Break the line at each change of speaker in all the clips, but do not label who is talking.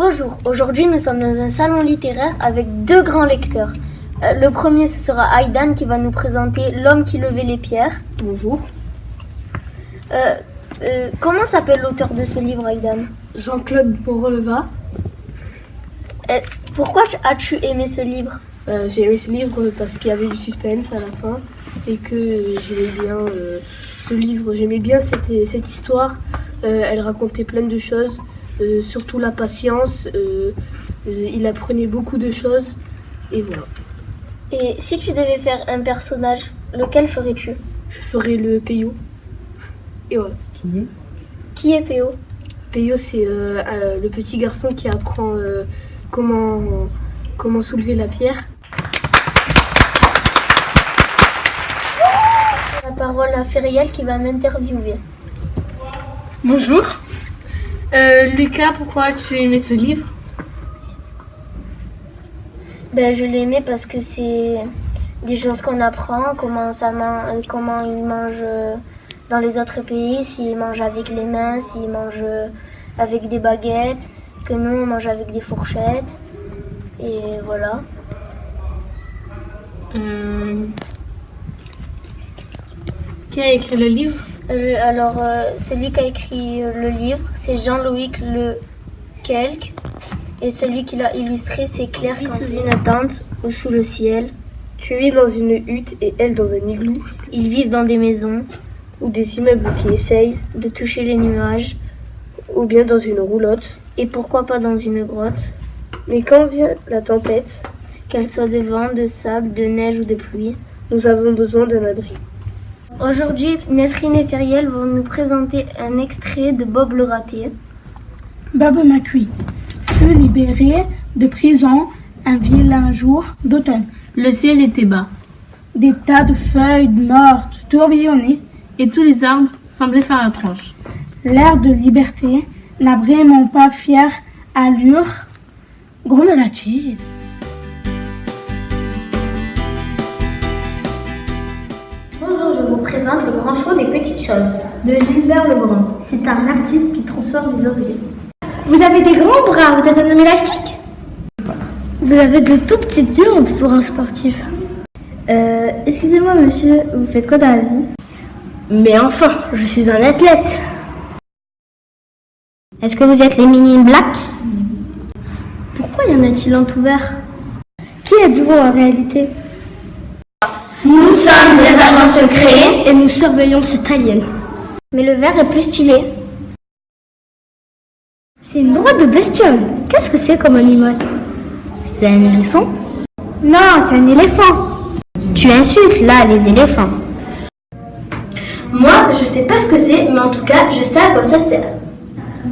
Bonjour, aujourd'hui nous sommes dans un salon littéraire avec deux grands lecteurs. Le premier ce sera Aidan qui va nous présenter L'homme qui levait les pierres.
Bonjour.
Comment s'appelle l'auteur de ce livre, Aidan?
Jean-Claude Moreleva.
Pourquoi as-tu aimé ce livre?
J'ai aimé ce livre parce qu'il y avait du suspense à la fin et que j'aimais bien ce livre. J'aimais bien cette histoire. Elle racontait plein de choses, surtout la patience. Il apprenait beaucoup de choses et voilà.
Et si tu devais faire un personnage, lequel ferais-tu?
Je ferais le Peyo. Et voilà.
Qui est Péo?
Peyo, c'est le petit garçon qui apprend comment soulever la pierre.
La parole à Feriel qui va m'interviewer.
Bonjour. Lucas, pourquoi as-tu aimé ce livre?
Je l'ai aimé parce que c'est des choses qu'on apprend, comment ils mangent dans les autres pays, s'ils mangent avec les mains, s'ils mangent avec des baguettes, que nous on mange avec des fourchettes, et voilà.
Qui a écrit le livre?
Celui qui a écrit le livre, c'est Jean-Loïc Lequelque, et celui qui l'a illustré, c'est Claire. Sous une tente ou sous le ciel.
Tu vis dans une hutte et elle dans un igloo.
Ils vivent dans des maisons
Ou des immeubles qui essayent
de toucher les nuages,
ou bien dans une roulotte.
et pourquoi pas dans une grotte,
Mais quand vient la tempête,
qu'elle soit de vent, de sable, de neige ou de pluie.
nous avons besoin d'un abri.
Aujourd'hui, Nesrine et Feriel vont nous présenter un extrait de Bob le raté.
Bob McCree fut libéré de prison un vilain jour d'automne.
Le ciel était bas,
Des tas de feuilles mortes tourbillonnaient.
et tous les arbres semblaient faire la tronche.
L'air de liberté n'a vraiment pas fière allure, grommela-t-il.
Bonjour, je vous présente Le Grand Show des Petites Choses de Gilbert Legrand. C'est un artiste qui transforme les objets. Vous avez des grands bras, vous êtes un homme élastique? Vous avez de tout petites jambes pour un sportif. Excusez-moi monsieur, vous faites quoi dans la vie? Mais enfin, je suis un athlète. Est-ce que vous êtes les Men in Black? Pourquoi y en a-t-il en tout vert? Qui êtes-vous en réalité? Nous sommes des agents secrets et nous surveillons cette alien. Mais le vert est plus stylé. C'est une drôle de bestiole. Qu'est-ce que c'est comme animal? C'est un hérisson? Non, c'est un éléphant. Tu insultes là les éléphants. Moi, je sais pas ce que c'est, mais en tout cas, je sais à quoi ça sert.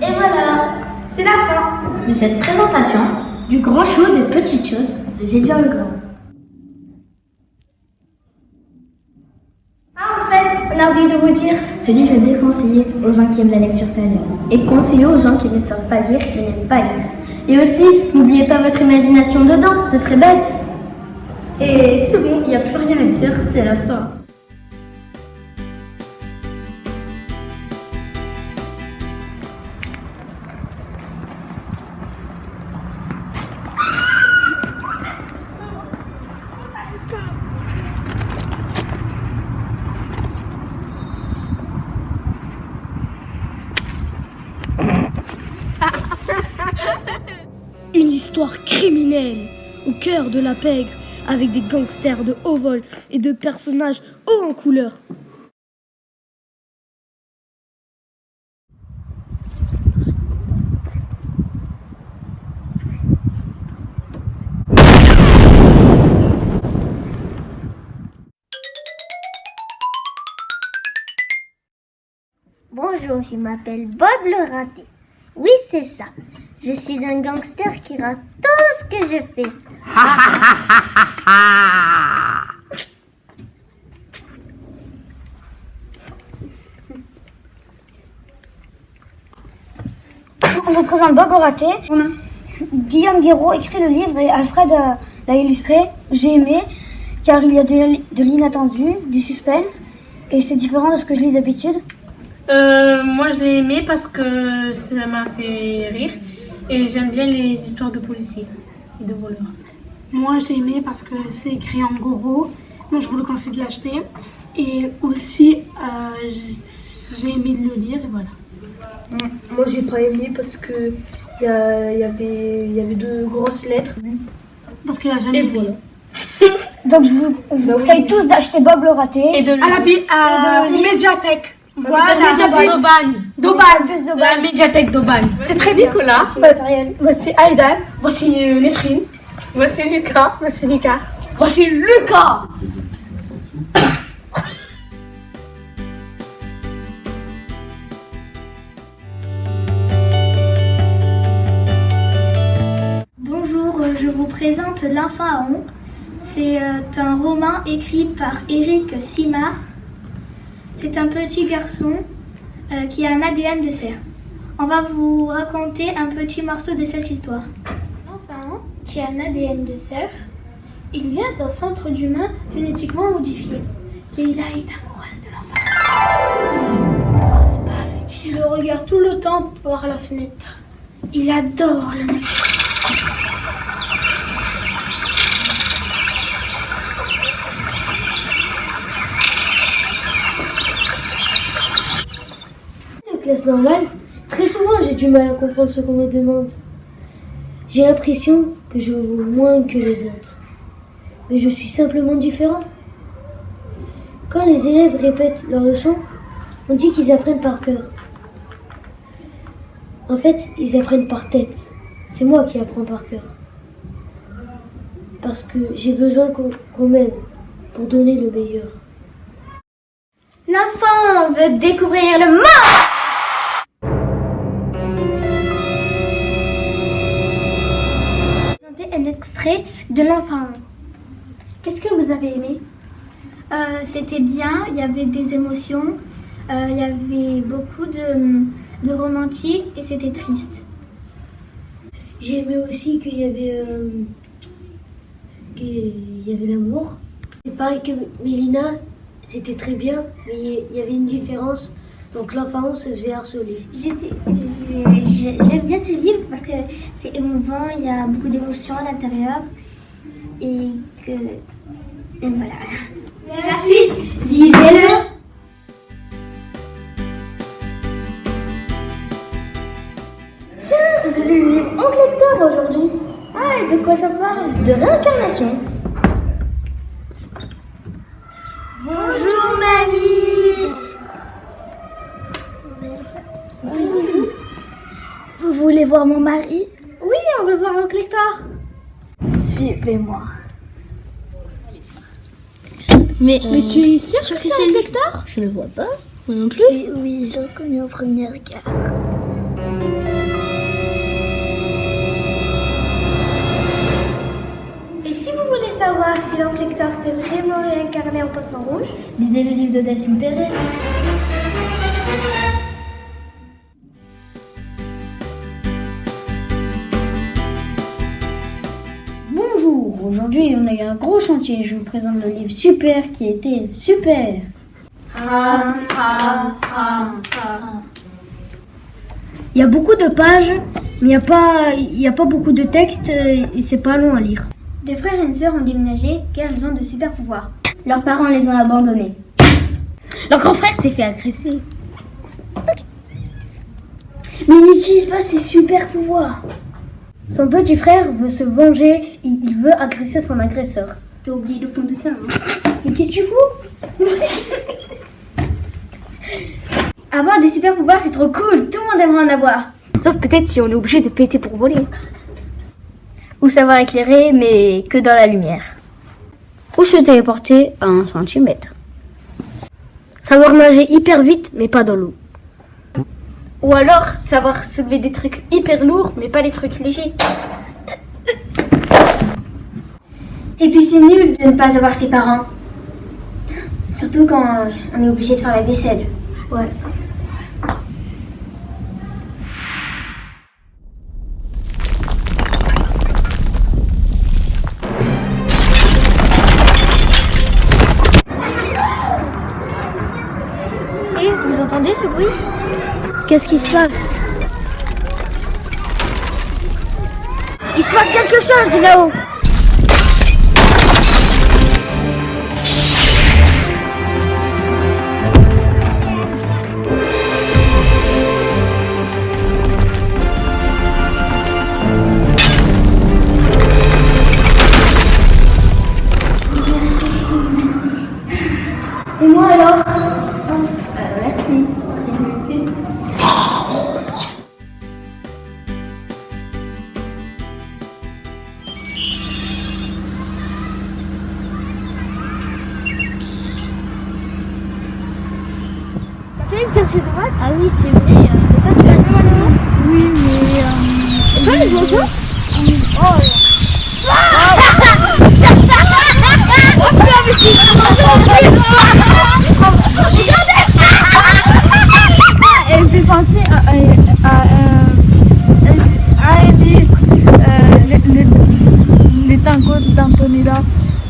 Et voilà, c'est la fin de cette présentation du grand show des petites choses de Gilbert Legrand. En fait, on a oublié de vous dire, ce livre est déconseillé aux gens qui aiment la lecture sérieuse et conseillé aux gens qui ne savent pas lire et n'aiment pas lire. Et aussi, n'oubliez pas votre imagination dedans, ce serait bête. Et c'est bon, il n'y a plus rien à dire, c'est la fin.
Une histoire criminelle au cœur de la pègre, avec des gangsters de haut vol et de personnages hauts en couleur.
Bonjour, je m'appelle Bob le raté. Oui, c'est ça. Je suis un gangster qui rate tout ce que je fais.
On vous présente Bob le raté. Guillaume Guéraud écrit le livre et Alfred l'a illustré. J'ai aimé car il y a de l'inattendu, du suspense et c'est différent de ce que je lis d'habitude.
Moi, je l'ai aimé parce que ça m'a fait rire et j'aime bien les histoires de policiers et de voleurs.
Moi, j'ai aimé parce que c'est écrit en gros. Moi, je vous le conseille de l'acheter. Et aussi, j'ai aimé de le lire et voilà.
Moi, j'ai pas aimé parce que il y avait de grosses lettres.
Parce qu'elle a jamais lu.
voilà.
Donc je vous conseille tous d'acheter Bob le raté.
Et de
À la médiathèque. Voilà.
d'Aubagne. Plus de
la médiathèque d'Aubagne.
C'est très bien.
Nicolas.
Voici Aïdan. Voici Nesrine.
Voici Lucas.
Voici Lucas. Voici Lucas.
Bonjour, je vous présente L'Enfant à On. C'est un roman écrit par Éric Simard. C'est un petit garçon qui a un ADN de cerf. On va vous raconter un petit morceau de cette histoire. L'enfant qui a un ADN de cerf, il vient d'un centre d'humains génétiquement modifié. Leila est amoureuse de l'enfant. Il le regarde tout le temps par la fenêtre. Il adore la nature.
De classe normale, très souvent j'ai du mal à comprendre ce qu'on me demande. J'ai l'impression que je vaux moins que les autres. Mais je suis simplement différent. Quand les élèves répètent leurs leçons, on dit qu'ils apprennent par cœur. En fait, ils apprennent par tête. C'est moi qui apprends par cœur. Parce que j'ai besoin qu'on m'aime pour donner le meilleur.
L'enfant veut découvrir le monde. Un extrait de L'Enfant. Qu'est-ce que vous avez aimé? C'était bien, il y avait des émotions, il y avait beaucoup de romantique et c'était triste.
J'ai aimé aussi qu'il y avait l'amour. C'est pareil que Mélina, c'était très bien, mais il y avait une différence. Donc l'enfant se faisait harceler.
J'aime bien ce livre parce que c'est émouvant, il y a beaucoup d'émotions à l'intérieur et voilà. La suite, lisez-le. Tiens, j'ai lu le livre Oncle Hector aujourd'hui. Ah, et de quoi ça parle? De réincarnation. Bonjour mamie. Vous voulez voir mon mari? Oui, on veut voir Oncle Hector. Suivez-moi. Mais tu es sûr que c'est Oncle Hector?
Je ne vois pas.
Moi non plus.
Oui, je l'ai reconnu au premier regard.
Et si vous voulez savoir si l'Oncle Hector s'est vraiment réincarné en poisson rouge, lisez le livre de Delphine Perret. Bonjour, aujourd'hui on a eu un gros chantier. Je vous présente le livre Super qui était super. Il y a beaucoup de pages, mais il n'y a pas beaucoup de texte et c'est pas long à lire. Deux frères et une sœur ont déménagé car ils ont de super pouvoirs. Leurs parents les ont abandonnés. Leur grand frère s'est fait agresser. Mais il n'utilise pas ses super pouvoirs. Son petit frère veut se venger et il veut agresser son agresseur. T'as oublié le fond de teint, hein? Mais qu'est-ce que tu fous? Avoir des super pouvoirs, c'est trop cool. Tout le monde aimerait en avoir.
Sauf peut-être si on est obligé de péter pour voler.
Ou savoir éclairer, mais que dans la lumière. Ou se téléporter à 1 centimètre. Savoir nager hyper vite, mais pas dans l'eau.
Ou alors savoir soulever des trucs hyper lourds, mais pas les trucs légers.
Et puis c'est nul de ne pas avoir ses parents. Surtout quand on est obligé de faire la vaisselle. Ouais. Et vous entendez ce bruit? Qu'est-ce qui se passe?
se passe quelque chose là-haut.
Et moi alors? Merci.
T'as fait l'exercice de maths? Ah oui, c'est vrai. Ça, tu l'as fait maintenant? Oui, mais... C'est pas les bonjours? Oh elle fait penser à les tangos d'Antonella.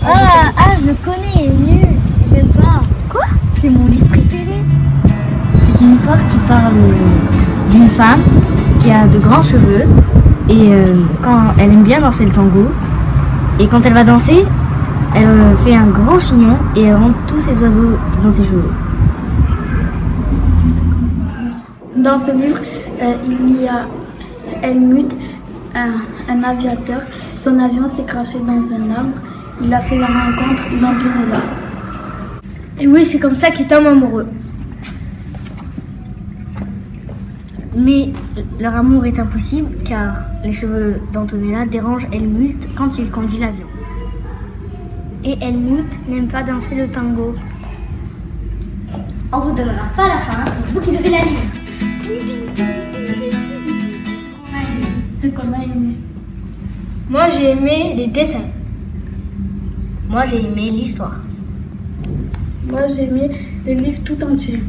Je le connais, nul, j'aime pas. Quoi? C'est mon livre préféré. C'est une histoire qui parle d'une femme qui a de grands cheveux et quand elle aime bien danser le tango et quand elle va danser, elle fait un grand chignon et elle rentre tous ses oiseaux dans ses cheveux.
Dans ce livre, il y a Helmut, un aviateur. Son avion s'est craché dans un arbre. Il a fait la rencontre d'Antonella.
Et oui, c'est comme ça qu'il tombe amoureux.
Mais leur amour est impossible car les cheveux d'Antonella dérangent Helmut quand il conduit l'avion.
Et Helmut n'aime pas danser le tango.
On vous donnera pas la fin, c'est vous qui devez la lire.
Ce qu'on a aimé.
Moi, j'ai aimé les dessins.
Moi j'ai aimé l'histoire.
Moi, j'ai aimé le livre tout entier.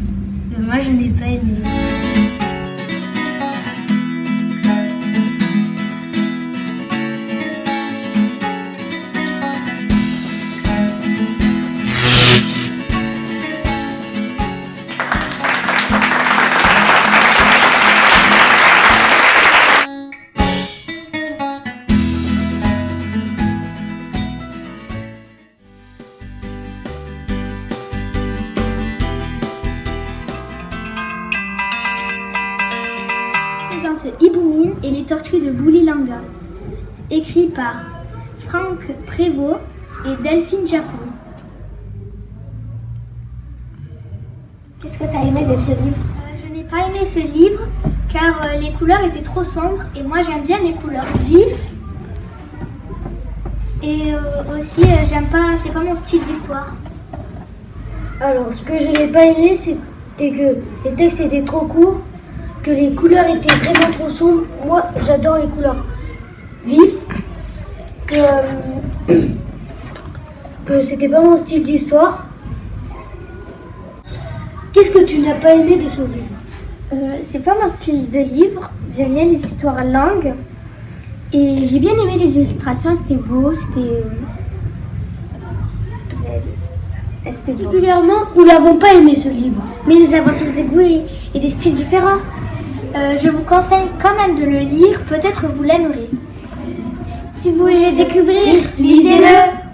Moi je n'ai pas aimé.
Iboumine et les tortues de Boulilanga, écrit par Franck Prévost et Delphine Japon.
Qu'est-ce que tu as aimé de ce livre?
Je n'ai pas aimé ce livre car les couleurs étaient trop sombres et moi j'aime bien les couleurs vives. Et aussi j'aime pas, c'est pas mon style d'histoire.
Alors, ce que je n'ai pas aimé, c'était que les textes étaient trop courts, que les couleurs étaient vraiment trop sombres. Moi, j'adore les couleurs vives, que c'était pas mon style d'histoire. Qu'est-ce que tu n'as pas aimé de ce livre?
C'est pas mon style de livre, j'aime bien les histoires longues et j'ai bien aimé les illustrations, c'était beau, c'était beau.
Particulièrement, nous n'avons pas aimé ce livre.
Mais nous avons tous des goûts et des styles différents. Je vous conseille quand même de le lire, peut-être vous l'aimerez. Si vous voulez le découvrir, lisez-le.